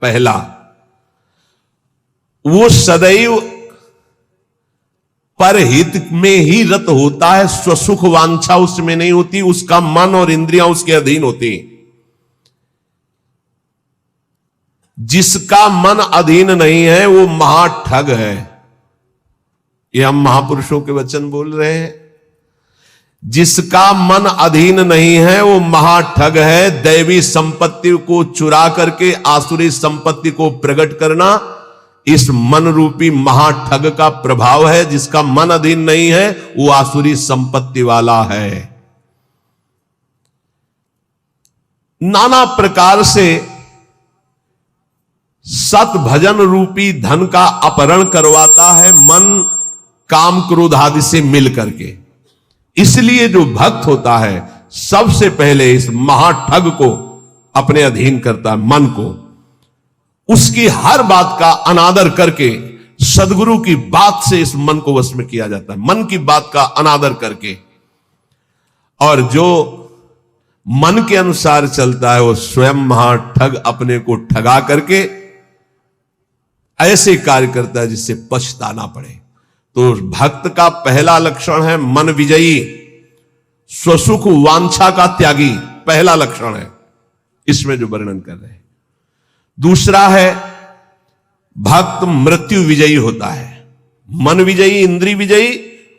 पहला, वो सदैव परहित में ही रत होता है, स्वसुख वांछा उसमें नहीं होती, उसका मन और इंद्रियां उसके अधीन होती। जिसका मन अधीन नहीं है वो महाठग है। ये हम महापुरुषों के वचन बोल रहे हैं। जिसका मन अधीन नहीं है वो महाठग है। दैवी संपत्ति को चुरा करके आसुरी संपत्ति को प्रकट करना इस मन रूपी महाठग का प्रभाव है। जिसका मन अधीन नहीं है वो आसुरी संपत्ति वाला है। नाना प्रकार से सत भजन रूपी धन का अपहरण करवाता है मन काम क्रोध आदि से मिल करके। इसलिए जो भक्त होता है सबसे पहले इस महाठग को अपने अधीन करता है, मन को। उसकी हर बात का अनादर करके सदगुरु की बात से इस मन को वश में किया जाता है, मन की बात का अनादर करके। और जो मन के अनुसार चलता है वो स्वयं महाठग अपने को ठगा करके ऐसे कार्य करता है जिससे पछताना पड़े। तो भक्त का पहला लक्षण है मन विजयी, स्वसुख वांछा का त्यागी, पहला लक्षण है इसमें जो वर्णन कर रहे हैं। दूसरा है भक्त मृत्यु विजयी होता है। मन विजयी, इंद्रिय विजयी,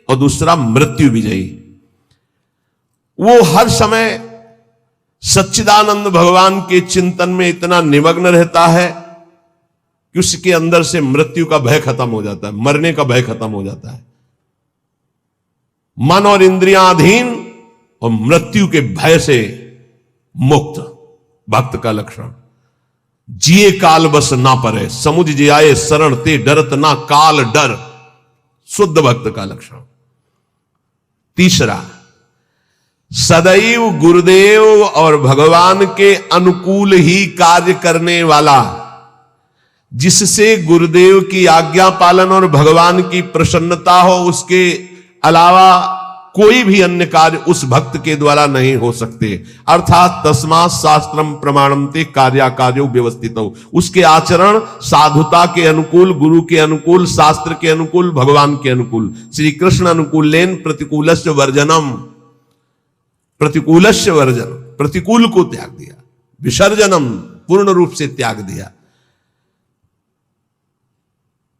और दूसरा मृत्यु विजयी। वो हर समय सच्चिदानंद भगवान के चिंतन में इतना निमग्न रहता है कि उसके अंदर से मृत्यु का भय खत्म हो जाता है, मरने का भय खत्म हो जाता है। मन और इंद्रियां अधीन और मृत्यु के भय से मुक्त, भक्त का लक्षण। जिए काल बस ना परे, समुझ जियाए शरण ते डरत ना काल डर, शुद्ध भक्त का लक्षण। तीसरा, सदैव गुरुदेव और भगवान के अनुकूल ही कार्य करने वाला, जिससे गुरुदेव की आज्ञा पालन और भगवान की प्रसन्नता हो, उसके अलावा कोई भी अन्य कार्य उस भक्त के द्वारा नहीं हो सकते। अर्थात तस्मात् शास्त्रम प्रमाणन्ते कार्याकार्यो व्यवस्थितो, उसके आचरण साधुता के अनुकूल, गुरु के अनुकूल, शास्त्र के अनुकूल, भगवान के अनुकूल। श्री कृष्ण अनुकूलेन प्रतिकूलस्य वर्जनम, प्रतिकूलस्य वर्जन, प्रतिकूल को त्याग दिया, विसर्जनम पूर्ण रूप से त्याग दिया।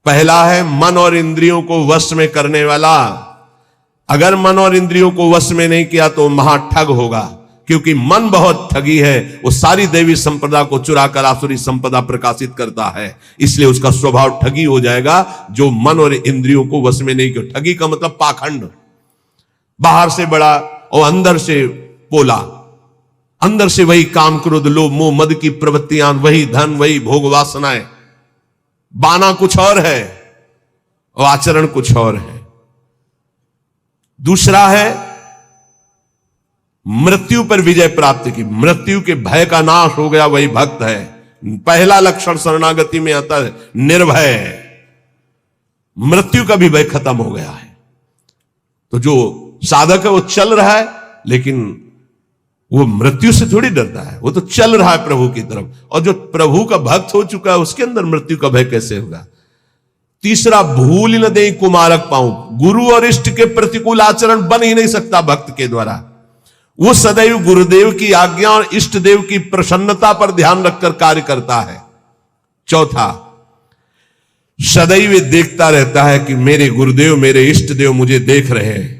पहला है मन और इंद्रियों को वश में करने वाला। अगर मन और इंद्रियों को वश में नहीं किया तो महाठग होगा, क्योंकि मन बहुत ठगी है। वो सारी देवी संपदा को चुरा कर आसुरी संपदा प्रकाशित करता है, इसलिए उसका स्वभाव ठगी हो जाएगा। जो मन और इंद्रियों को वश में नहीं किया, ठगी का मतलब पाखंड, बाहर से बड़ा और अंदर से पोला, अंदर से वही काम क्रोध लोभ मोह मद की प्रवृत्तियां, वही धन, वही भोग वासनाएं। बाना कुछ और है और आचरण कुछ और है। दूसरा है मृत्यु पर विजय प्राप्त की, मृत्यु के भय का नाश हो गया, वही भक्त है। पहला लक्षण शरणागति में आता है निर्भय, मृत्यु का भी भय खत्म हो गया है। तो जो साधक है वो चल रहा है, लेकिन वो मृत्यु से थोड़ी डरता है, वो तो चल रहा है प्रभु की तरफ। और जो प्रभु का भक्त हो चुका है उसके अंदर मृत्यु का भय कैसे होगा। तीसरा, भूल न दे कुमारक पाऊं, गुरु और इष्ट के प्रतिकूल आचरण बन ही नहीं सकता भक्त के द्वारा। वो सदैव गुरुदेव की आज्ञा और इष्ट देव की प्रसन्नता पर ध्यान रखकर कार्य करता है। चौथा, सदैव देखता रहता है कि मेरे गुरुदेव, मेरे इष्ट देव मुझे देख रहे हैं,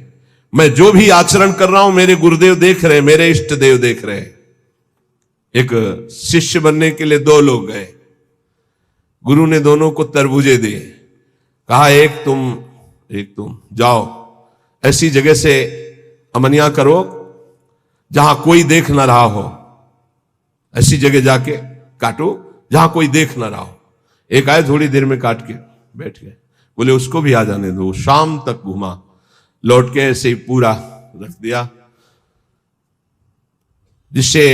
मैं जो भी आचरण कर रहा हूं मेरे गुरुदेव देख रहे हैं, मेरे इष्ट देव देख रहे हैं। एक शिष्य बनने के लिए दो लोग गए, गुरु ने दोनों को तरबूजे दिए, कहा एक तुम जाओ ऐसी जगह से अमनिया करो जहां कोई देख ना रहा हो, ऐसी जगह जाके काटो जहां कोई देख ना रहा हो। एक आए, थोड़ी देर में काट के बैठ गए, बोले उसको भी आ जाने दो। शाम तक घुमा, लौट के ऐसे ही पूरा रख दिया, जिससे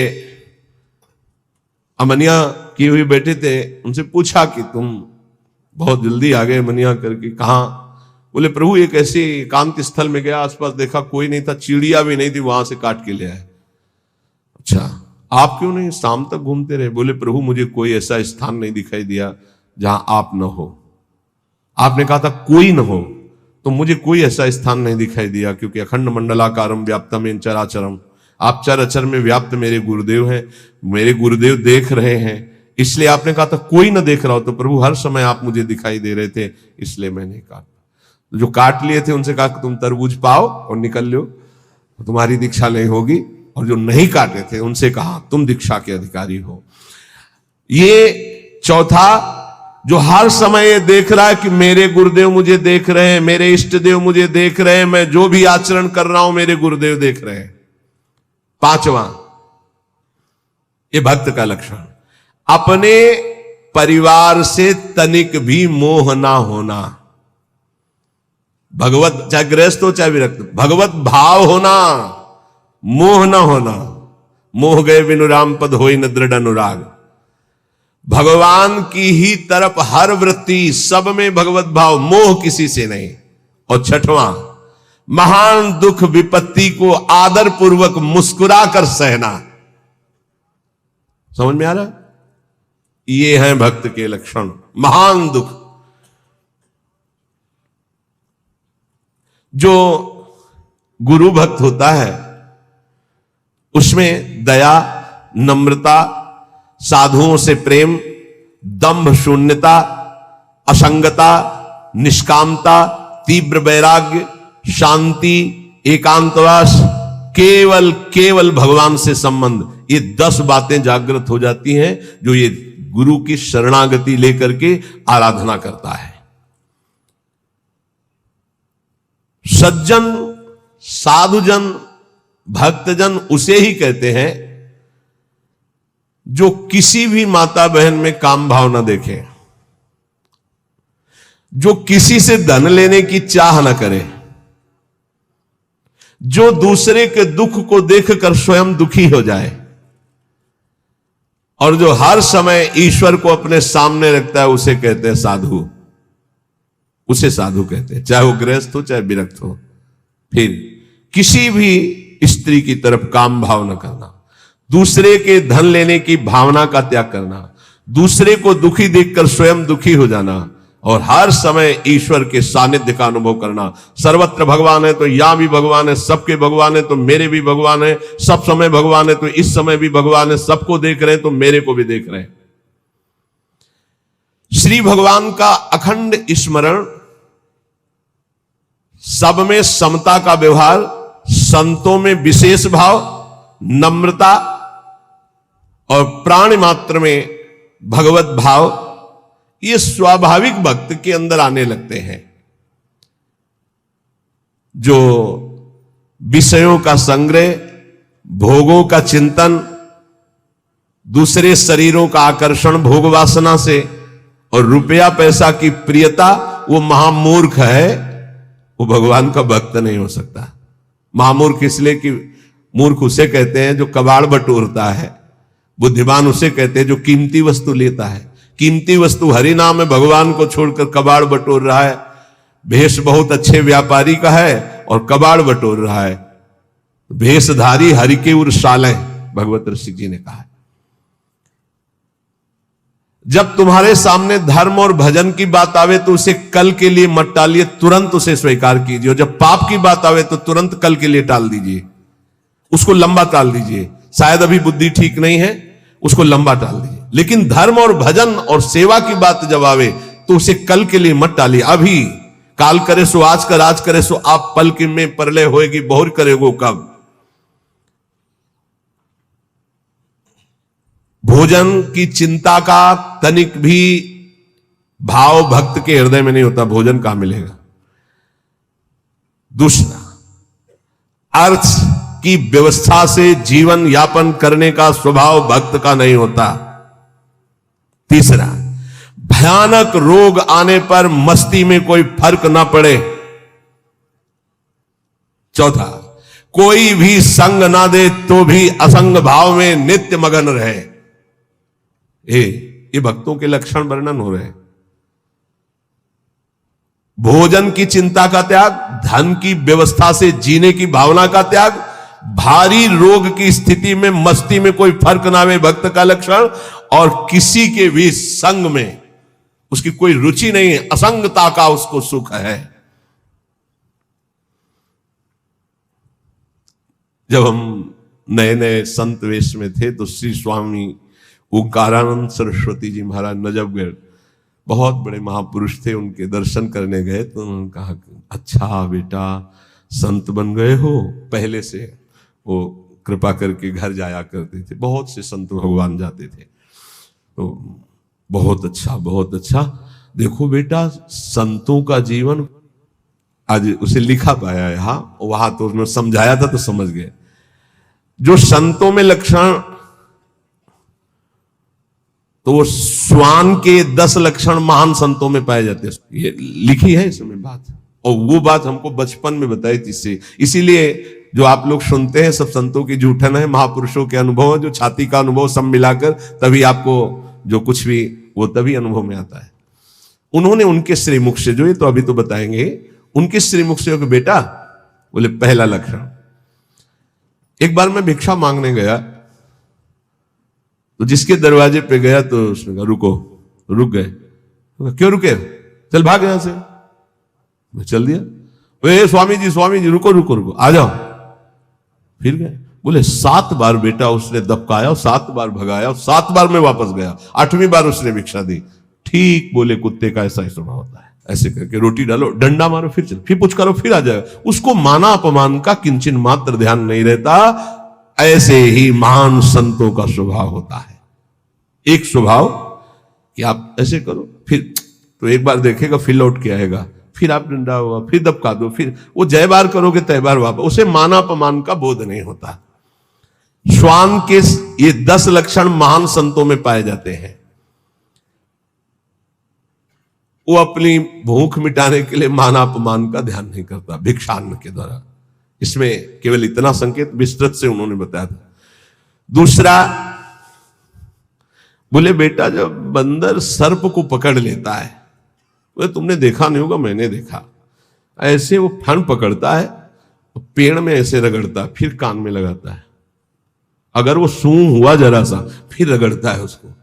अमनिया किए हुए बैठे थे उनसे पूछा कि तुम बहुत जल्दी आ गए मनिया करके, कहां? बोले प्रभु एक ऐसे एकांत स्थल में गया, आसपास देखा कोई नहीं था, चिड़िया भी नहीं थी, वहां से काट के ले आए। अच्छा, आप क्यों नहीं शाम तक घूमते रहे? बोले प्रभु मुझे कोई ऐसा स्थान नहीं दिखाई दिया जहां आप न हो। आपने कहा था कोई न हो, तो मुझे कोई ऐसा स्थान नहीं दिखाई दिया, क्योंकि अखंड मंडलाकारम व्याप्तम चराचरम, आप चराचर में व्याप्त मेरे गुरुदेव हैं, मेरे गुरुदेव देख रहे हैं। इसलिए आपने कहा था कोई ना देख रहा हो, तो प्रभु हर समय आप मुझे दिखाई दे रहे थे, इसलिए मैंने काटा। जो काट लिए थे उनसे कहा कि तुम तरबूज पाओ और निकल लो, तुम्हारी दीक्षा नहीं होगी। और जो नहीं काटे थे उनसे कहा तुम दीक्षा के अधिकारी हो। ये चौथा, जो हर समय ये देख रहा है कि मेरे गुरुदेव मुझे देख रहे हैं, मेरे इष्ट देव मुझे देख रहे हैं, मैं जो भी आचरण कर रहा हूं मेरे गुरुदेव देख रहे हैं। पांचवा, ये भक्त का लक्षण, अपने परिवार से तनिक भी मोह ना होना। भगवत, चाहे गृहस्थ हो चाहे विरक्त, भगवत भाव होना, मोह ना होना। मोह गए बिनु राम पद होई न दृढ़ अनुराग। भगवान की ही तरफ हर वृत्ति, सब में भगवत भाव, मोह किसी से नहीं। और छठवां, महान दुख विपत्ति को आदर पूर्वक मुस्कुरा कर सहना। समझ में आ रहा? ये हैं भक्त के लक्षण। महान दुख, जो गुरु भक्त होता है उसमें दया, नम्रता, साधुओं से प्रेम, दंभ शून्यता, असंगता, निष्कामता, तीव्र वैराग्य, शांति, एकांतवास, केवल केवल भगवान से संबंध, ये 10 बातें जागृत हो जाती हैं जो ये गुरु की शरणागति लेकर के आराधना करता है। सज्जन, साधुजन, भक्तजन उसे ही कहते हैं जो किसी भी माता बहन में काम भाव न देखे, जो किसी से धन लेने की चाह न करे, जो दूसरे के दुख को देखकर स्वयं दुखी हो जाए, और जो हर समय ईश्वर को अपने सामने रखता है, उसे कहते हैं साधु। उसे साधु कहते हैं, चाहे वो गृहस्थ हो चाहे विरक्त हो। फिर किसी भी स्त्री की तरफ काम भाव न करना, दूसरे के धन लेने की भावना का त्याग करना, दूसरे को दुखी देखकर स्वयं दुखी हो जाना, और हर समय ईश्वर के सानिध्य का अनुभव करना। सर्वत्र भगवान है तो यहां भी भगवान है, सबके भगवान है तो मेरे भी भगवान है, सब समय भगवान है तो इस समय भी भगवान है, सबको देख रहे हैं तो मेरे को भी देख रहे हैं। श्री भगवान का अखंड स्मरण, सब में समता का व्यवहार, संतों में विशेष भाव, नम्रता और प्राणी मात्र में भगवत भाव, ये स्वाभाविक भक्त के अंदर आने लगते हैं। जो विषयों का संग्रह, भोगों का चिंतन, दूसरे शरीरों का आकर्षण भोग वासना से, और रुपया पैसा की प्रियता, वो महामूर्ख है, वो भगवान का भक्त नहीं हो सकता। महामूर्ख इसलिए कि मूर्ख उसे कहते हैं जो कबाड़ बटोरता है, बुद्धिमान उसे कहते हैं जो कीमती वस्तु लेता है। कीमती वस्तु हरि नाम में भगवान को छोड़कर कबाड़ बटोर रहा है। भेष बहुत अच्छे व्यापारी का है और कबाड़ बटोर रहा है। भेषधारी हरि के उर साले, भगवत ऋषि जी ने कहा है। जब तुम्हारे सामने धर्म और भजन की बात आवे तो उसे कल के लिए मत टालिए, तुरंत उसे स्वीकार कीजिए। और जब पाप की बात आवे तो तुरंत कल के लिए टाल दीजिए, उसको लंबा टाल दीजिए। शायद अभी बुद्धि ठीक नहीं है, उसको लंबा टाल दीजिए। लेकिन धर्म और भजन और सेवा की बात जब आवे तो उसे कल के लिए मत टालिए। अभी काल करे सो आज कर, आज करे सो आप पल के में परलय होएगी, बहुर करेगो कब। भोजन की चिंता का तनिक भी भाव भक्त के हृदय में नहीं होता, भोजन कहां मिलेगा। दूसरा, अर्थ की व्यवस्था से जीवन यापन करने का स्वभाव भक्त का नहीं होता। तीसरा, भयानक रोग आने पर मस्ती में कोई फर्क ना पड़े। चौथा, कोई भी संग ना दे तो भी असंग भाव में नित्य मगन रहे। ये भक्तों के लक्षण वर्णन हो रहे हैं। भोजन की चिंता का त्याग, धन की व्यवस्था से जीने की भावना का त्याग, भारी रोग की स्थिति में मस्ती में कोई फर्क ना आवे भक्त का लक्षण, और किसी के भी संग में उसकी कोई रुचि नहीं है, असंगता का उसको सुख है। जब हम नए नए संत वेश में थे तो श्री स्वामी ओंकारानंद सरस्वती जी महाराज नजफगढ़, बहुत बड़े महापुरुष थे, उनके दर्शन करने गए तो उन्होंने कहा, अच्छा बेटा संत बन गए हो। पहले से वो कृपा करके घर जाया करते थे, बहुत से संत भगवान जाते थे, तो बहुत अच्छा बहुत अच्छा। देखो बेटा संतों का जीवन, आज उसे लिखा पाया है, हाँ वहां तो उसने समझाया था तो समझ गए। जो संतों में लक्षण, तो वो श्वान के 10 लक्षण महान संतों में पाए जाते हैं, ये लिखी है इसमें बात। और वो बात हमको बचपन में बताई थी, इसीलिए जो आप लोग सुनते हैं सब संतों की झूठन है, महापुरुषों के अनुभव, जो छाती का अनुभव सब मिलाकर, तभी आपको जो कुछ भी वो तभी अनुभव में आता है। उन्होंने उनके श्रीमुख से, जो ये तो अभी तो बताएंगे, उनके श्रीमुख से कि बेटा, बोले पहला लक्षण, एक बार मैं भिक्षा मांगने गया तो जिसके दरवाजे पे गया तो उसने कहा रुको, रुक गए। क्यों रुके? चल भाग यहां से। मैं चल दिया। वे स्वामी जी रुको रुको रुको, आ जाओ। फिर गए। बोले 7 बार बेटा उसने दबकाया, 7 बार भगाया, 7 बार मैं वापस गया, 8वीं बार उसने भिक्षा दी। ठीक बोले, कुत्ते का ऐसा ही स्वभाव होता है। ऐसे करके रोटी डालो, डंडा मारो, फिर चल, फिर पुचकारो, फिर आ जाएगा। उसको माना अपमान का किंचन मात्र ध्यान नहीं रहता। ऐसे ही महान संतों का स्वभाव होता है। एक स्वभाव कि आप ऐसे करो, फिर तो एक बार देखेगा, फिर लौट के आएगा, फिर आप डंडा हुआ, फिर दबका दो, फिर वो जय बार करोगे तय बार वापस। उसे माना अपमान का बोध नहीं होता। श्वान के ये 10 लक्षण महान संतों में पाए जाते हैं। वो अपनी भूख मिटाने के लिए माना अपमान का ध्यान नहीं करता भिक्षान्न के द्वारा। इसमें केवल इतना संकेत विस्तृत से उन्होंने बताया था। दूसरा, बोले बेटा जब बंदर सर्प को पकड़ लेता है, बोले तुमने देखा नहीं होगा, मैंने देखा, ऐसे वो फन पकड़ता है, पेड़ में ऐसे रगड़ता है, फिर कान में लगाता है, अगर वो सूंघ हुआ जरा सा फिर रगड़ता है उसको।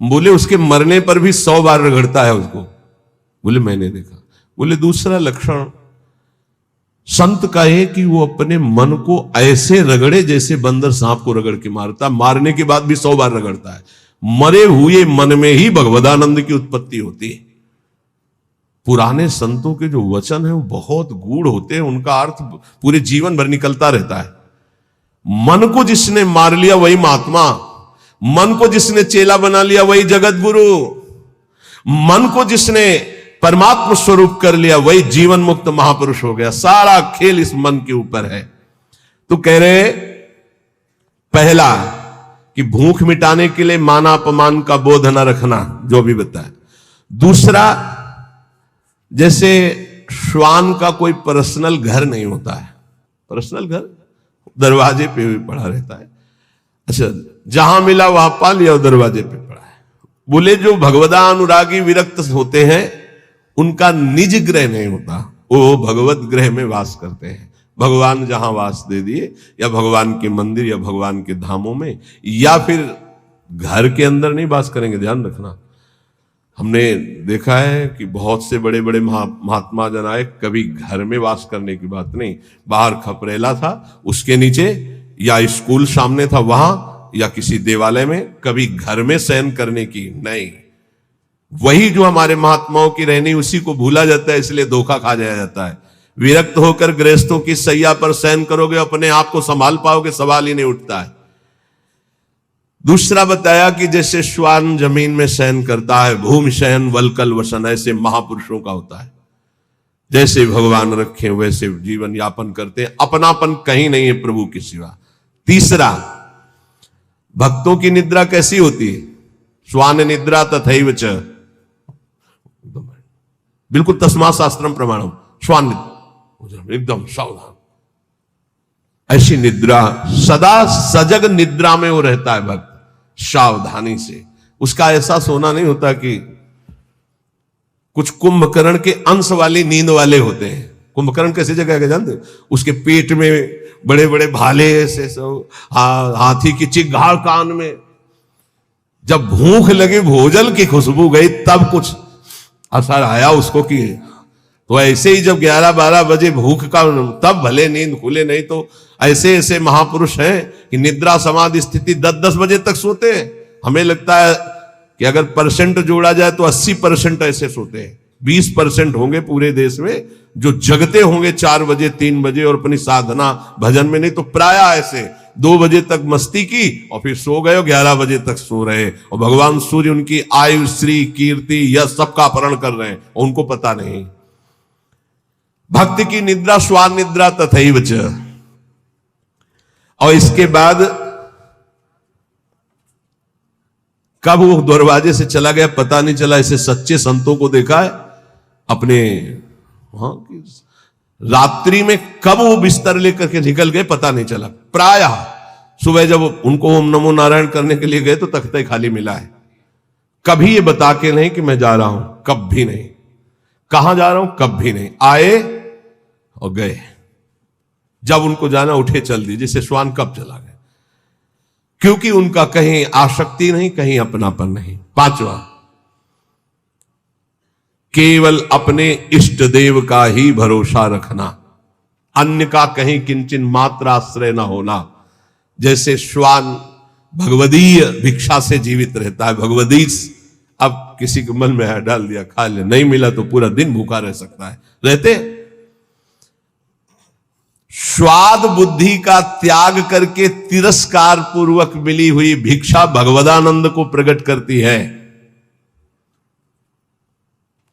बोले उसके मरने पर भी 100 बार रगड़ता है उसको। बोले मैंने देखा। बोले दूसरा लक्षण संत का है कि वो अपने मन को ऐसे रगड़े जैसे बंदर सांप को रगड़ के मारता, मारने के बाद भी 100 बार रगड़ता है। मरे हुए मन में ही भगवदानंद की उत्पत्ति होती है। पुराने संतों के जो वचन है वो बहुत गूढ़ होते हैं, उनका अर्थ पूरे जीवन भर निकलता रहता है। मन को जिसने मार लिया वही महात्मा, मन को जिसने चेला बना लिया वही जगत गुरु, मन को जिसने परमात्मा स्वरूप कर लिया वही जीवन मुक्त महापुरुष हो गया। सारा खेल इस मन के ऊपर है। तो कह रहे पहला कि भूख मिटाने के लिए माना अपमान का बोध न रखना, जो भी बताया। दूसरा, जैसे श्वान का कोई पर्सनल घर नहीं होता है, पर्सनल घर दरवाजे पे भी पड़ा रहता है। अच्छा, जहां मिला वहां पा लिया, दरवाजे पे पड़ा है। बोले जो भगवदा अनुरागी विरक्त होते हैं उनका निज ग्रह नहीं होता, वो भगवत ग्रह में वास करते हैं। भगवान जहां वास दे दिए, या भगवान के मंदिर या भगवान के धामों में, या फिर घर के अंदर नहीं वास करेंगे। ध्यान रखना, हमने देखा है कि बहुत से बड़े बड़े महात्मा जन आए, कभी घर में वास करने की बात नहीं। बाहर खपरेला था, उसके नीचे, या स्कूल सामने था वहां, या किसी देवालय में, कभी घर में शयन करने की नहीं। वही जो हमारे महात्माओं की रहनी, उसी को भूला जाता है, इसलिए धोखा खा जाया जाता है। विरक्त होकर गृहस्थों की सैया पर शयन करोगे, अपने आप को संभाल पाओगे, सवाल ही नहीं उठता है। दूसरा बताया कि जैसे श्वान जमीन में शयन करता है, भूमि शयन वलकल वसन, ऐसे महापुरुषों का होता है। जैसे भगवान रखे वैसे जीवन यापन करते हैं, अपनापन कहीं नहीं है प्रभु के सिवा। तीसरा, भक्तों की निद्रा कैसी होती है? श्वान निद्रा तथैव च, बिल्कुल तस्मा शास्त्रम प्रमाणम, श्वान निद्रा एकदम सावधान, ऐसी निद्रा, सदा सजग निद्रा में वो रहता है भक्त, सावधानी से। उसका ऐसा सोना नहीं होता कि कुछ कुंभकर्ण के अंश वाली नींद वाले होते हैं, कुंभकर्ण कैसे जगाएगा जानते हो? उसके पेट में बड़े बड़े भाले ऐसे सब, हाथी की चिंगार कान में। जब भूख लगी, भोजन की खुशबू गई, तब कुछ असर आया उसको कि तो ऐसे ही जब 11-12 बजे भूख का, तब भले नींद खुले, नहीं तो ऐसे ऐसे महापुरुष हैं कि निद्रा समाधि स्थिति 10-10 बजे तक सोते हैं। हमें लगता है कि अगर परसेंट जोड़ा जाए तो 80% ऐसे सोते हैं, 20% होंगे पूरे देश में जो जगते होंगे 4 बजे 3 बजे और अपनी साधना भजन में, नहीं तो प्राय ऐसे 2 बजे तक मस्ती की और फिर सो गए, 11 बजे तक सो रहे, और भगवान सूर्य उनकी आयु श्री कीर्ति यह सबका अपहरण कर रहे हैं, उनको पता नहीं। भक्ति की निद्रा स्वान निद्रा तथैव च। और इसके बाद कब वो दरवाजे से चला गया पता नहीं चला। ऐसे सच्चे संतों को देखा है अपने रात्रि में, कब वो बिस्तर लेकर के निकल गए पता नहीं चला। प्रायः सुबह जब उनको ओम नमो नारायण करने के लिए गए तो तख्ता खाली मिला है। कभी ये बता के नहीं कि मैं जा रहा हूं, कभी नहीं। कहां जा रहा हूं, कभी नहीं। आए और गए, जब उनको जाना उठे चल दी, जैसे श्वान कब चला गया, क्योंकि उनका कहीं आसक्ति नहीं, कहीं अपनापन नहीं। 5वां, केवल अपने इष्ट देव का ही भरोसा रखना, अन्य का कहीं किंचन मात्र आश्रय न होना। जैसे श्वान भगवदीय भिक्षा से जीवित रहता है, भगवदीश। अब किसी के मन में है डाल दिया, खा ले, नहीं मिला तो पूरा दिन भूखा रह सकता है, रहते। स्वाद बुद्धि का त्याग करके तिरस्कार पूर्वक मिली हुई भिक्षा भगवदानंद को प्रकट करती है।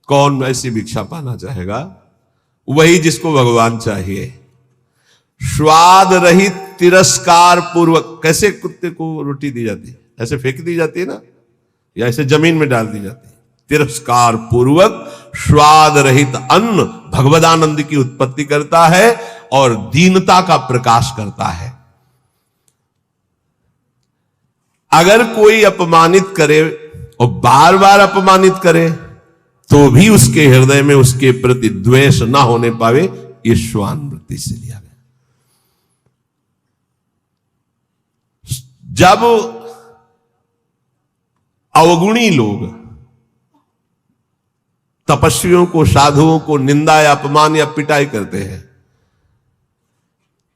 कौन ऐसी भिक्षा पाना चाहेगा? वही जिसको भगवान चाहिए। स्वाद रहित तिरस्कार पूर्वक, कैसे कुत्ते को रोटी दी जाती है, ऐसे फेंक दी जाती है ना, या ऐसे जमीन में डाल दी जाती है। तिरस्कार पूर्वक स्वाद रहित अन्न भगवदानंद की उत्पत्ति करता है और दीनता का प्रकाश करता है। अगर कोई अपमानित करे और बार बार अपमानित करे तो भी उसके हृदय में उसके प्रति द्वेष ना होने पावे, ये श्वान वृत्ति से लिया गया। जब अवगुणी लोग तपस्वियों को, साधुओं को निंदा या अपमान या पिटाई करते हैं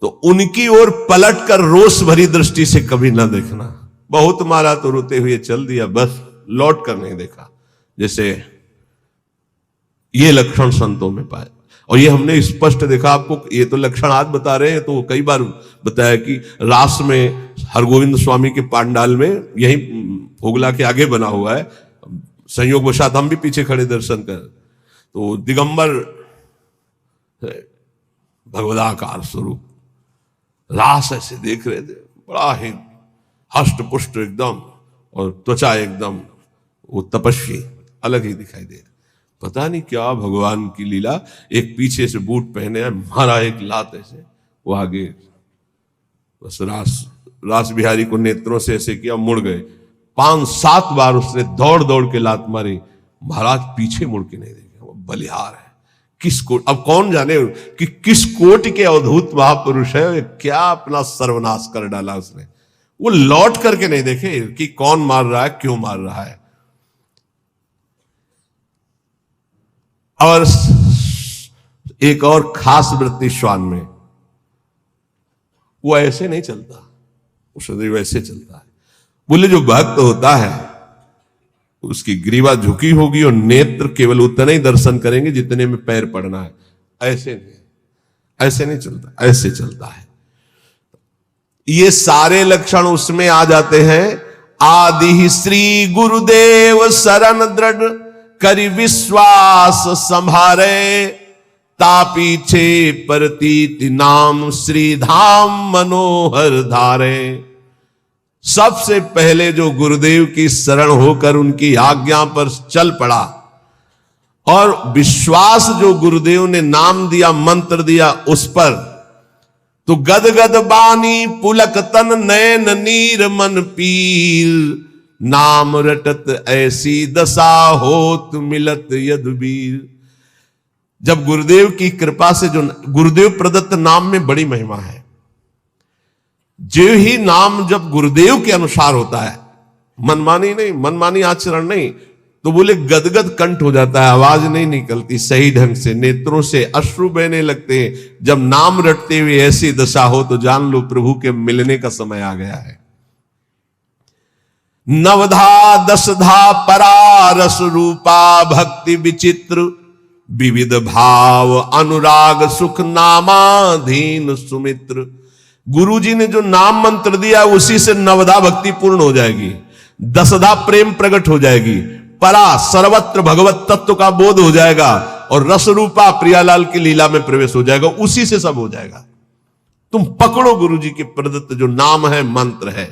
तो उनकी ओर पलट कर रोष भरी दृष्टि से कभी ना देखना। बहुत मारा तो रोते हुए चल दिया, बस लौट कर नहीं देखा। जैसे ये लक्षण संतों में पाए, और ये हमने स्पष्ट देखा। आपको ये तो लक्षण आज बता रहे हैं, तो कई बार बताया कि रास में हरगोविंद स्वामी के पांडाल में, यही फोगला के आगे बना हुआ है, संयोग वशात हम भी पीछे खड़े दर्शन कर, तो दिगंबर भगवदाकार स्वरूप रास ऐसे देख रहे थे, बड़ा ही हष्ट पुष्ट एकदम, और त्वचा एकदम, वो तपस्वी अलग ही दिखाई दे। पता नहीं क्या भगवान की लीला। एक पीछे से बूट पहने, मारा एक लात ऐसे, वो आगे बस रास बिहारी को नेत्रों से ऐसे किया, मुड़ गए। 5-7 बार उसने दौड़ दौड़ के लात मारी, महाराज पीछे मुड़ के नहीं देखे। वो बलिहार है, किस कोट, अब कौन जाने कि किस कोट के अवधूत महापुरुष है, क्या अपना सर्वनाश कर डाला उसने। वो लौट करके नहीं देखे कि कौन मार रहा है, क्यों मार रहा है। और एक और खास वृत्ति श्वान में, वो ऐसे नहीं चलता, वो सदैव ऐसे चलता है। बोले जो भक्त होता है उसकी ग्रीवा झुकी होगी और नेत्र केवल उतने ही दर्शन करेंगे जितने में पैर पड़ना है। ऐसे नहीं चलता, ऐसे चलता है। ये सारे लक्षण उसमें आ जाते हैं। आदि श्री गुरुदेव शरण दृढ़ करि विश्वास संभारे, तापीछे प्रतीति नाम श्री धाम मनोहर धारे। सबसे पहले जो गुरुदेव की शरण होकर उनकी आज्ञा पर चल पड़ा, और विश्वास जो गुरुदेव ने नाम दिया, मंत्र दिया उस पर, तो गद गद बानी पुलक तन नैन नीर मन पीर, नाम रटत ऐसी दशा होत मिलत यदुबीर। जब गुरुदेव की कृपा से, जो गुरुदेव प्रदत्त नाम में बड़ी महिमा है, जो ही नाम जब गुरुदेव के अनुसार होता है, मनमानी नहीं, मनमानी आचरण नहीं, तो बोले गदगद कंठ हो जाता है, आवाज नहीं निकलती सही ढंग से, नेत्रों से अश्रु बहने लगते हैं। जब नाम रटते हुए ऐसी दशा हो तो जान लो प्रभु के मिलने का समय आ गया है। नवधा दशधा परा रस रूपा भक्ति विचित्र विविध भाव अनुराग सुख नामाधीन सुमित्र। गुरुजी ने जो नाम मंत्र दिया उसी से नवधा भक्ति पूर्ण हो जाएगी, दशधा प्रेम प्रकट हो जाएगी, परा सर्वत्र भगवत तत्व का बोध हो जाएगा, और रस रूपा प्रियालाल की लीला में प्रवेश हो जाएगा, उसी से सब हो जाएगा। तुम पकड़ो गुरुजी के प्रदत्त जो नाम है, मंत्र है।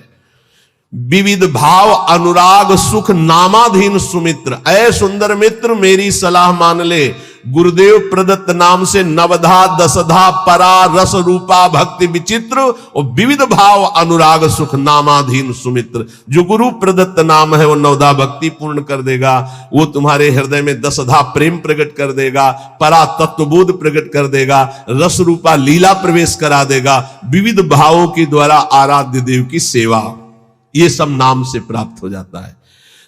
विविध भाव अनुराग सुख नामाधीन सुमित्र। ऐ सुंदर मित्र मेरी सलाह मान ले, गुरुदेव प्रदत्त नाम से नवधा दशधा परा रस रूपा भक्ति विचित्र और विविध भाव अनुराग सुख नामाधीन सुमित्र। जो गुरु प्रदत्त नाम है वो नवधा भक्ति पूर्ण कर देगा, वो तुम्हारे हृदय में दशधा प्रेम प्रकट कर देगा, परा तत्वबोध प्रकट कर देगा, रस रूपा लीला प्रवेश करा देगा, विविध भावों के द्वारा आराध्य देव की सेवा, ये सब नाम से प्राप्त हो जाता है।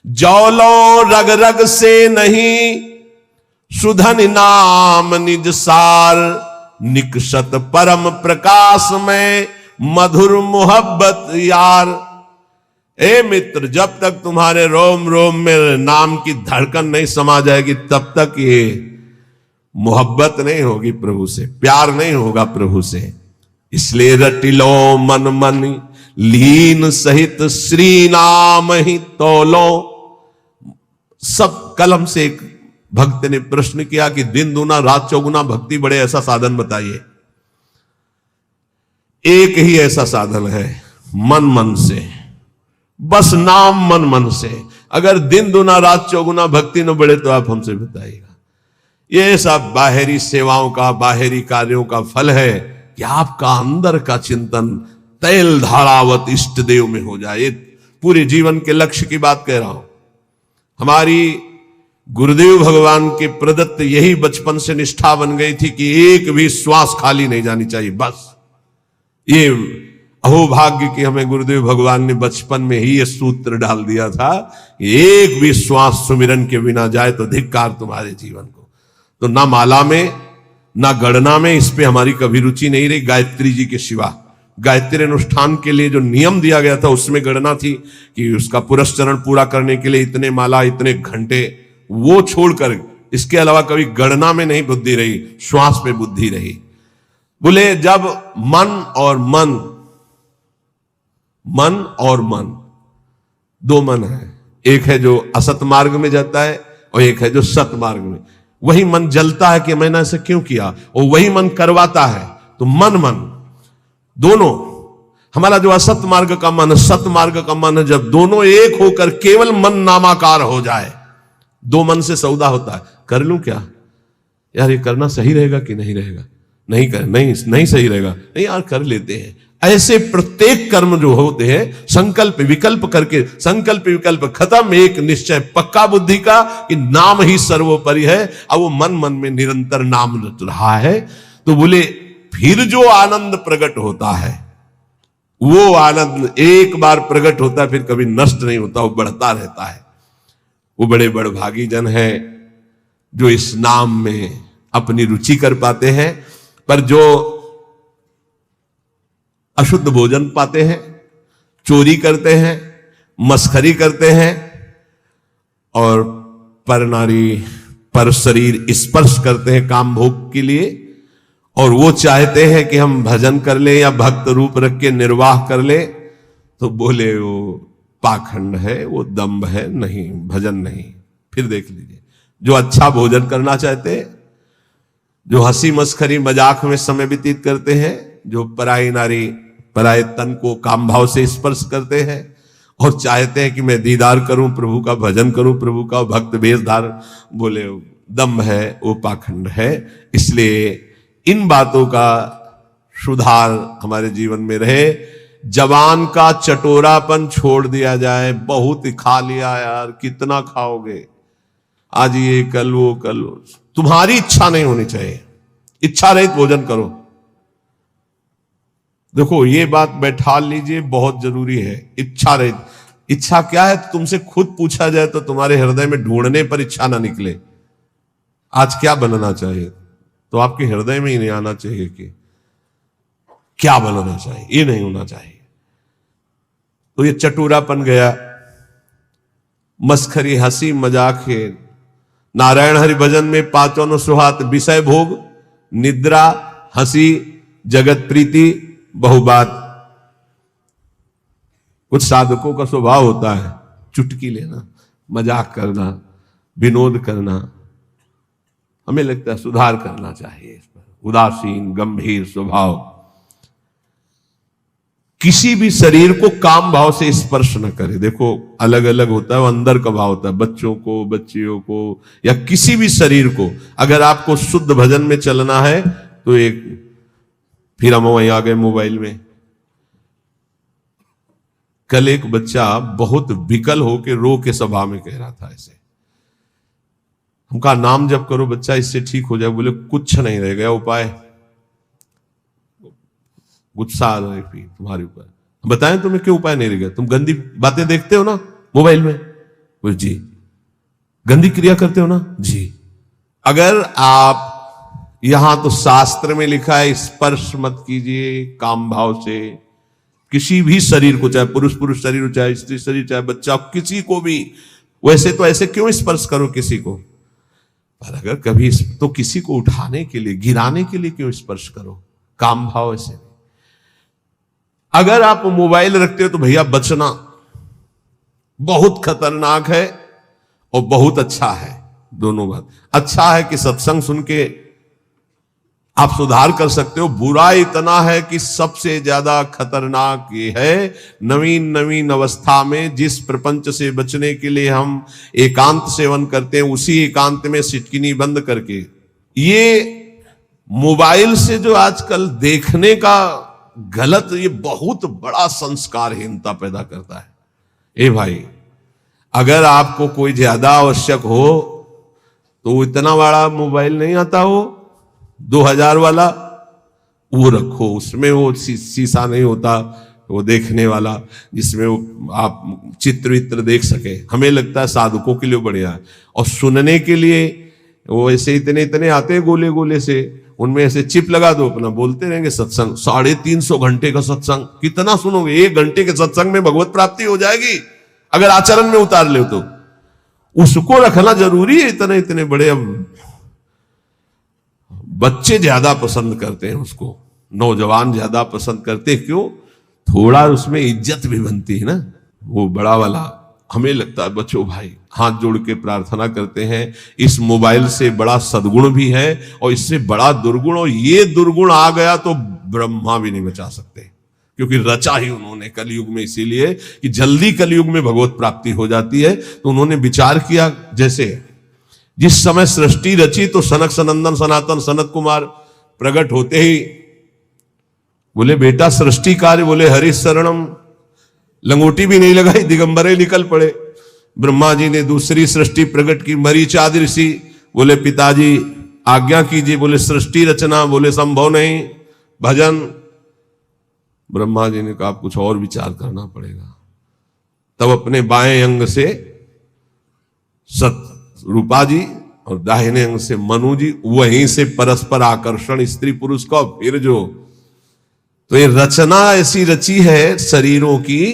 जौलो रग रग से नहीं सुधन नाम निज सार, निकषत परम प्रकाश में मधुर मोहब्बत यार। ए मित्र, जब तक तुम्हारे रोम रोम में नाम की धड़कन नहीं समा जाएगी तब तक ये मोहब्बत नहीं होगी प्रभु से, प्यार नहीं होगा प्रभु से। इसलिए रटिलो मन मन लीन सहित श्री नाम ही तोलो। सब कलम से एक भक्त ने प्रश्न किया कि दिन दूना रात चौगुना भक्ति बढ़े, ऐसा साधन बताइए। एक ही ऐसा साधन है, मन मन से, बस नाम मन मन से। अगर दिन दूना रात चौगुना भक्ति न बढ़े तो आप हमसे बताइएगा। ये सब बाहरी सेवाओं का, बाहरी कार्यों का फल है कि आपका अंदर का चिंतन तैल धारावत इष्ट देव में हो जाए। पूरे जीवन के लक्ष्य की बात कह रहा हूं। हमारी गुरुदेव भगवान के प्रदत्त यही बचपन से निष्ठा बन गई थी कि एक भी श्वास खाली नहीं जानी चाहिए। बस ये अहोभाग्य कि हमें गुरुदेव भगवान ने बचपन में ही ये सूत्र डाल दिया था, एक भी श्वास सुमिरन के बिना जाए तो धिक्कार तुम्हारे जीवन को। तो ना माला में ना गणना में, इस पे हमारी कभी रुचि नहीं रही। गायत्री जी के सिवा गायत्री अनुष्ठान के लिए जो नियम दिया गया था उसमें गणना थी कि उसका पुरस्चरण पूरा करने के लिए इतने माला, इतने घंटे, वो छोड़कर इसके अलावा कभी गणना में नहीं बुद्धि रही, श्वास पे बुद्धि रही। बोले जब मन और मन, मन और मन, दो मन है, एक है जो असत मार्ग में जाता है और एक है जो सत मार्ग में। वही मन जलता है कि मैंने ऐसा क्यों किया, और वही मन करवाता है। तो मन मन दोनों, हमारा जो असत मार्ग का मन, सत मार्ग का मन है, जब दोनों एक होकर केवल मन नामाकार हो जाए, दो मन से सौदा होता है। कर लूं क्या यार, ये करना सही रहेगा कि नहीं रहेगा, नहीं कर, नहीं सही रहेगा, नहीं यार कर लेते हैं। ऐसे प्रत्येक कर्म जो होते हैं संकल्प विकल्प करके, संकल्प विकल्प खत्म, एक निश्चय पक्का बुद्धि का कि नाम ही सर्वोपरि है। अब वो मन मन में निरंतर नाम रट रहा है। तो बोले फिर जो आनंद प्रकट होता है, वो आनंद एक बार प्रकट होता है, फिर कभी नष्ट नहीं होता, वो बढ़ता रहता है। वो बड़े बड़भागी जन है जो इस नाम में अपनी रुचि कर पाते हैं। पर जो अशुद्ध भोजन पाते हैं, चोरी करते हैं, मस्खरी करते हैं और पर नारी पर शरीर स्पर्श करते हैं काम भोग के लिए, और वो चाहते हैं कि हम भजन कर ले या भक्त रूप रख के निर्वाह कर ले, तो बोले वो पाखंड है, वो दंभ है, नहीं भजन नहीं। फिर देख लीजिए, जो अच्छा भोजन करना चाहते हैं, जो हंसी मस्खरी मजाक में समय व्यतीत करते हैं, जो पराई नारी पराये तन को काम भाव से स्पर्श करते हैं और चाहते हैं कि मैं दीदार करूं प्रभु का, भजन करूं प्रभु का, भक्त वेश धारण, बोले दम्भ है, वो पाखंड है। इसलिए इन बातों का सुधार हमारे जीवन में रहे। जवान का चटोरापन छोड़ दिया जाए। बहुत ही खा लिया यार, कितना खाओगे, आज ये कल वो कल वो। तुम्हारी इच्छा नहीं होनी चाहिए, इच्छा रहित भोजन करो। देखो ये बात बैठा लीजिए, बहुत जरूरी है। इच्छा रहित, इच्छा क्या है तुमसे खुद पूछा जाए तो तुम्हारे हृदय में ढूंढने पर इच्छा ना निकले आज क्या बनना चाहिए, तो आपके हृदय में ही नहीं आना चाहिए कि क्या बनना चाहिए, ये नहीं होना चाहिए। तो ये चटूरापन गया, मस्खरी, हंसी मजाक है। नारायण हरि भजन में पांचों सुहात, विषय भोग, निद्रा, हंसी, जगत प्रीति, बहुबात। कुछ साधकों का स्वभाव होता है चुटकी लेना, मजाक करना, विनोद करना। हमें लगता है सुधार करना चाहिए इस पर। उदासीन गंभीर स्वभाव, किसी भी शरीर को काम भाव से स्पर्श न करे। देखो अलग अलग होता है, वो अंदर का भाव होता है। बच्चों को, बच्चियों को, या किसी भी शरीर को अगर आपको शुद्ध भजन में चलना है तो एक, फिर हम वहीं आ गए मोबाइल में। कल एक बच्चा बहुत विकल होके रो के सभा में कह रहा था ऐसे, हम कहा नाम जप करो बच्चा, इससे ठीक हो जाए। बोले कुछ नहीं रह गया उपाय। गुस्सा आ रहा है फिर तुम्हारे ऊपर, बताएं तुम्हें क्यों उपाय नहीं रह गया? तुम गंदी बातें देखते हो ना मोबाइल में? बोले जी। गंदी क्रिया करते हो ना? जी। अगर आप, यहां तो शास्त्र में लिखा है स्पर्श मत कीजिए काम भाव से किसी भी शरीर को, चाहे पुरुष पुरुष शरीर हो, चाहे स्त्री शरीर, चाहे बच्चा, किसी को भी। वैसे तो ऐसे क्यों स्पर्श करो किसी को? पर अगर कभी तो किसी को उठाने के लिए, गिराने के लिए क्यों स्पर्श करो काम भाव ऐसे? अगर आप मोबाइल रखते हो तो भैया बचना, बहुत खतरनाक है और बहुत अच्छा है, दोनों बात। अच्छा है कि सत्संग सुन के आप सुधार कर सकते हो। बुरा इतना है कि सबसे ज्यादा खतरनाक ये है, नवीन नवीन अवस्था में जिस प्रपंच से बचने के लिए हम एकांत सेवन करते हैं, उसी एकांत में सिटकिनी बंद करके ये मोबाइल से जो आजकल देखने का गलत, ये बहुत बड़ा संस्कारहीनता पैदा करता है। ए भाई, अगर आपको कोई ज्यादा आवश्यक हो तो इतना बड़ा मोबाइल नहीं आता हो 2000 वाला, वो रखो। उसमें वो शीशा नहीं होता वो देखने वाला, जिसमें वो आप चित्र वित्र देख सके। हमें लगता है साधकों के लिए बढ़िया है। और सुनने के लिए वो ऐसे इतने इतने आते हैं गोले गोले से, उनमें ऐसे चिप लगा दो, अपना बोलते रहेंगे सत्संग। 350 घंटे का सत्संग कितना सुनोगे? 1 घंटे के सत्संग में भगवत प्राप्ति हो जाएगी अगर आचरण में उतार ले तो। उसको रखना जरूरी है। इतने इतने बड़े, अब बच्चे ज्यादा पसंद करते हैं उसको, नौजवान ज्यादा पसंद करते हैं। क्यों? थोड़ा उसमें इज्जत भी बनती है ना, वो बड़ा वाला। हमें लगता है बच्चों भाई, हाथ जोड़ के प्रार्थना करते हैं, इस मोबाइल से बड़ा सद्गुण भी है और इससे बड़ा दुर्गुण, और ये दुर्गुण आ गया तो ब्रह्मा भी नहीं बचा सकते, क्योंकि रचा ही उन्होंने कलयुग में इसीलिए कि जल्दी कलयुग में भगवत प्राप्ति हो जाती है। तो उन्होंने विचार किया, जैसे जिस समय सृष्टि रची तो सनक सनंदन सनातन सनत कुमार प्रकट होते ही बोले बेटा सृष्टि कार्य, बोले हरि शरणम, लंगोटी भी नहीं लगाई, दिगंबरे निकल पड़े। ब्रह्मा जी ने दूसरी सृष्टि प्रकट की, मरीचादि ऋषि बोले पिताजी आज्ञा कीजिए, बोले सृष्टि रचना, बोले संभव नहीं, भजन। ब्रह्मा जी ने कहा कुछ और विचार करना पड़ेगा। तब अपने बाएं अंग से रूपा जी और दाहिने अंग से मनु जी, वहीं से परस्पर आकर्षण स्त्री पुरुष का। फिर जो तो ये रचना ऐसी रची है शरीरों की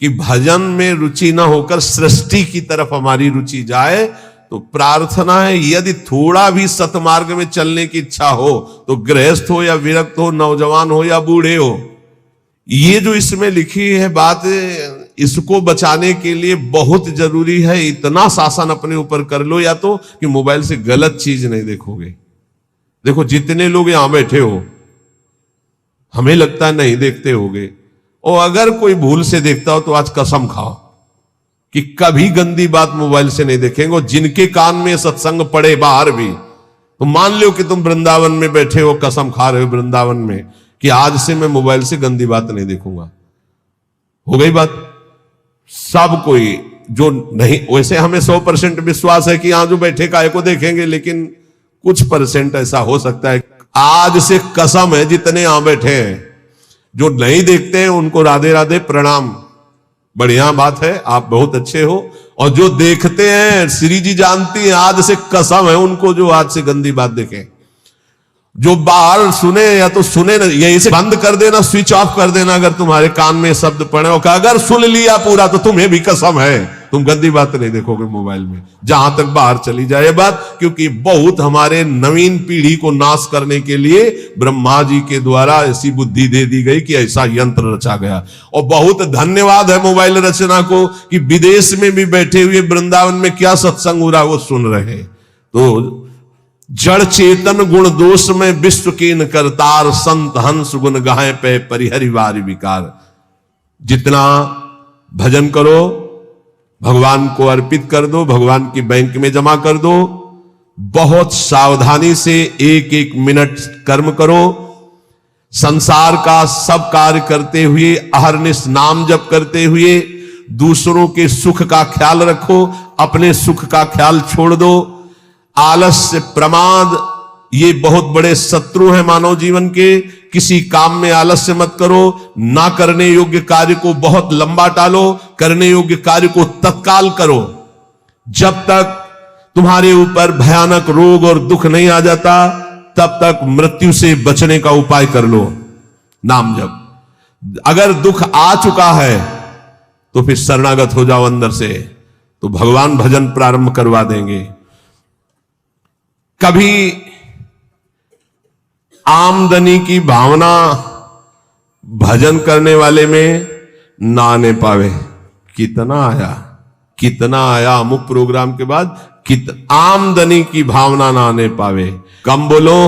कि भजन में रुचि ना होकर सृष्टि की तरफ हमारी रुचि जाए। तो प्रार्थना है, यदि थोड़ा भी सतमार्ग में चलने की इच्छा हो, तो गृहस्थ हो या विरक्त हो, नौजवान हो या बूढ़े हो, ये जो इसमें लिखी है बात, इसको बचाने के लिए बहुत जरूरी है। इतना शासन अपने ऊपर कर लो, या तो कि मोबाइल से गलत चीज नहीं देखोगे। देखो जितने लोग यहां बैठे हो, हमें लगता है नहीं देखते होगे, और अगर कोई भूल से देखता हो तो आज कसम खाओ कि कभी गंदी बात मोबाइल से नहीं देखेंगे। और जिनके कान में सत्संग पड़े बाहर भी, तो मान लो कि तुम वृंदावन में बैठे हो, कसम खा रहे हो वृंदावन में कि आज से मैं मोबाइल से गंदी बात नहीं देखूंगा। हो गई बात। सब कोई जो नहीं, वैसे हमें 100% विश्वास है कि यहां जो बैठे काय को देखेंगे, लेकिन कुछ % ऐसा हो सकता है। आज से कसम है जितने यहां बैठे हैं जो नहीं देखते हैं उनको राधे राधे प्रणाम, बढ़िया बात है, आप बहुत अच्छे हो। और जो देखते हैं, श्री जी जानती हैं, आज से कसम है उनको जो आज से गंदी बात देखें। जो बाहर सुने या तो सुने ना, यही से बंद कर देना, स्विच ऑफ कर देना अगर तुम्हारे कान में शब्द पड़े हो। अगर सुन लिया पूरा तो तुम्हें भी कसम है तुम गंदी बात नहीं देखोगे मोबाइल में, जहां तक बाहर चली जाए बात। क्योंकि बहुत हमारे नवीन पीढ़ी को नाश करने के लिए ब्रह्मा जी के द्वारा ऐसी बुद्धि दे दी गई कि ऐसा यंत्र रचा गया। और बहुत धन्यवाद है मोबाइल रचना को कि विदेश में भी बैठे हुए वृंदावन में क्या सत्संग हो रहा वो सुन रहे। तो जड़ चेतन गुण दोष में विश्व कीन करतार, संत हंस गुण गाहे पे परिहरिवार विकार। जितना भजन करो भगवान को अर्पित कर दो, भगवान की बैंक में जमा कर दो। बहुत सावधानी से एक एक मिनट कर्म करो। संसार का सब कार्य करते हुए, अहरनिश नाम जप करते हुए दूसरों के सुख का ख्याल रखो, अपने सुख का ख्याल छोड़ दो। आलस्य, प्रमाद ये बहुत बड़े शत्रु हैं मानव जीवन के। किसी काम में आलस्य मत करो। ना करने योग्य कार्य को बहुत लंबा टालो, करने योग्य कार्य को तत्काल करो। जब तक तुम्हारे ऊपर भयानक रोग और दुख नहीं आ जाता तब तक मृत्यु से बचने का उपाय कर लो, नाम जप। अगर दुख आ चुका है तो फिर शरणागत हो जाओ अंदर से, तो भगवान भजन प्रारंभ करवा देंगे। कभी आमदनी की भावना भजन करने वाले में ना आने पावे। कितना आया अमुक प्रोग्राम के बाद आमदनी की भावना ना आने पावे। कम बोलो,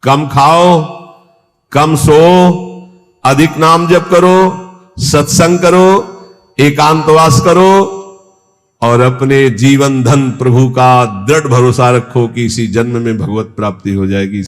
कम खाओ, कम सो, अधिक नाम जप करो, सत्संग करो, एकांतवास करो और अपने जीवन धन प्रभु का दृढ़ भरोसा रखो कि इसी जन्म में भगवत प्राप्ति हो जाएगी।